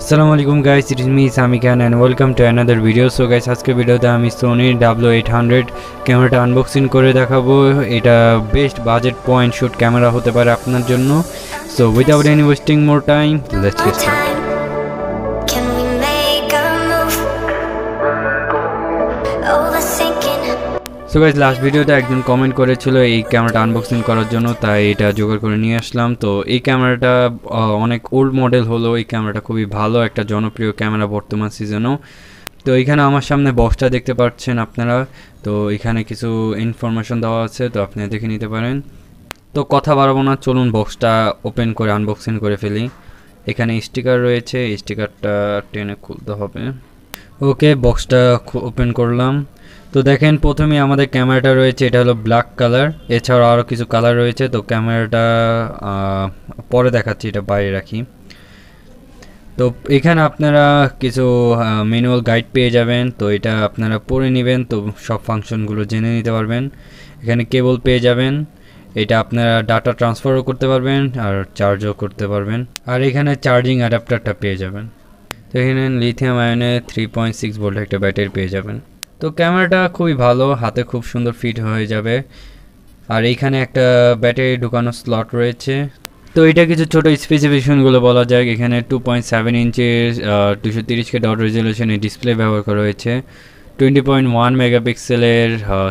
Assalamualaikum guys, it is me Shami and welcome to another video. So guys, আজকে ভিডিওতে আমি Sony w800 ক্যামেরাটা unboxing করে দেখাবো। এটা best budget point shoot camera হতে পারে আপনার জন্য। So without any wasting more time, let's get started. So guys, last ভিডিওতে একজন কমেন্ট করেছিল এই ক্যামেরাটা আনবক্সিং করার জন্য, তাই এটা জোগাড় করে নিয়ে আসলাম। তো এই ক্যামেরাটা অনেক ওল্ড মডেল হলো, এই ক্যামেরাটা খুবই ভালো একটা জনপ্রিয় ক্যামেরা বর্তমান সিজনেও। তো এখানে আমার সামনে বক্সটা দেখতে পাচ্ছেন আপনারা, তো এখানে কিছু ইনফরমেশন দেওয়া আছে, তো আপনি দেখে নিতে পারেন। তো কথা বাড়াবো না, চলুন বক্সটা ওপেন করে আনবক্সিং করে ফেলি। এখানে স্টিকার রয়েছে, স্টিকারটা টেনে খুলতে হবে। ওকে, বক্সটা ওপেন করলাম। তো দেখেন প্রথমে আমাদের ক্যামেরাটা রয়েছে, এটা হলো ব্ল্যাক কালার, এছাড়াও আরও কিছু কালার রয়েছে। তো ক্যামেরাটা পরে দেখাচ্ছি, এটা বাইরে রাখি। তো এখানে আপনারা কিছু ম্যানুয়াল গাইড পেয়ে যাবেন, তো এটা আপনারা পড়ে নেবেন, তো সব ফাংশনগুলো জেনে নিতে পারবেন। এখানে কেবল পেয়ে যাবেন, এটা আপনারা ডাটা ট্রান্সফারও করতে পারবেন আর চার্জও করতে পারবেন। আর এখানে চার্জিং অ্যাডাপ্টারটা পেয়ে যাবেন। তো এখানে লিথিয়াম আয়নে 3.6 ভোল্ট একটা ব্যাটারি পেয়ে যাবেন। তো ক্যামেরাটা খুবই ভালো, হাতে খুব সুন্দর ফিট হয়ে যাবে। আর এইখানে একটা ব্যাটারি ঢুকানো স্লট রয়েছে। তো এটা কিছু ছোট স্পেসিফিকেশনগুলো বলা যায়। এখানে 2.7 ইঞ্চের 230K ডট রেজলিউশনের ডিসপ্লে ব্যবহার করা হয়েছে। 20.1 মেগাপিক্সেলের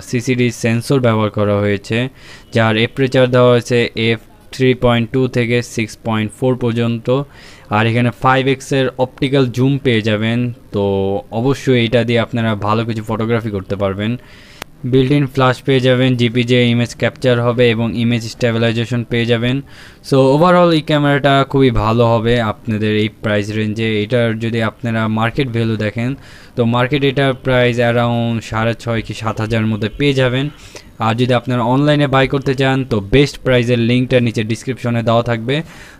সিসিডি সেন্সর ব্যবহার করা হয়েছে, যার অ্যাপারচার দেওয়া হয়েছে f3.2 থেকে 6.4 পর্যন্ত। আর এখানে 5x-এর অপটিক্যাল জুম পেয়ে যাবেন, তো অবশ্যই এটা দিয়ে আপনারা ভালো কিছু ফটোগ্রাফি করতে পারবেন। বিল্ট ইন ফ্ল্যাশ পেয়ে যাবেন, জিপিজে ইমেজ ক্যাপচার হবে এবং ইমেজ স্টেবিলাইজেশন পেয়ে যাবেন। সো ওভারঅল এই ক্যামেরাটা খুবই ভালো হবে আপনাদের এই প্রাইস রেঞ্জে। এটার যদি আপনারা মার্কেট ভ্যালু দেখেন, তো মার্কেট এটার প্রাইস অ্যারাউন্ড 6,500 কি 7,000 মধ্যে পেয়ে যাবেন। আর যদি আপনারা অনলাইনে বাই করতে চান, তো বেস্ট প্রাইসের লিঙ্কটা নিচে ডিসক্রিপশনে দেওয়া থাকবে,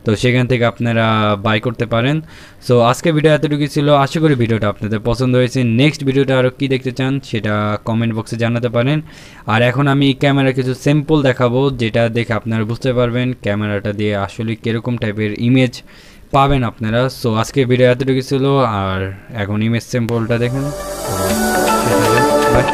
তো সেখান থেকে আপনারা বাই করতে পারেন। সো আজকে ভিডিও এতটুকু ছিল, আশা করি ভিডিওটা আপনাদের পছন্দ হয়েছে। নেক্সট ভিডিওটা আরও কী দেখতে চান সেটা কমেন্ট বক্সে জানাতে পারেন। আর এখন আমি এই ক্যামেরার কিছু স্যাম্পল দেখাবো, যেটা দেখে আপনারা বুঝতে পারবেন ক্যামেরাটা দিয়ে আসলে কীরকম টাইপের ইমেজ পাবেন আপনারা। সো আজকে ভিডিও এতটুকু ছিল, আর এখন ইমেজ স্যাম্পলটা দেখেন। বাই।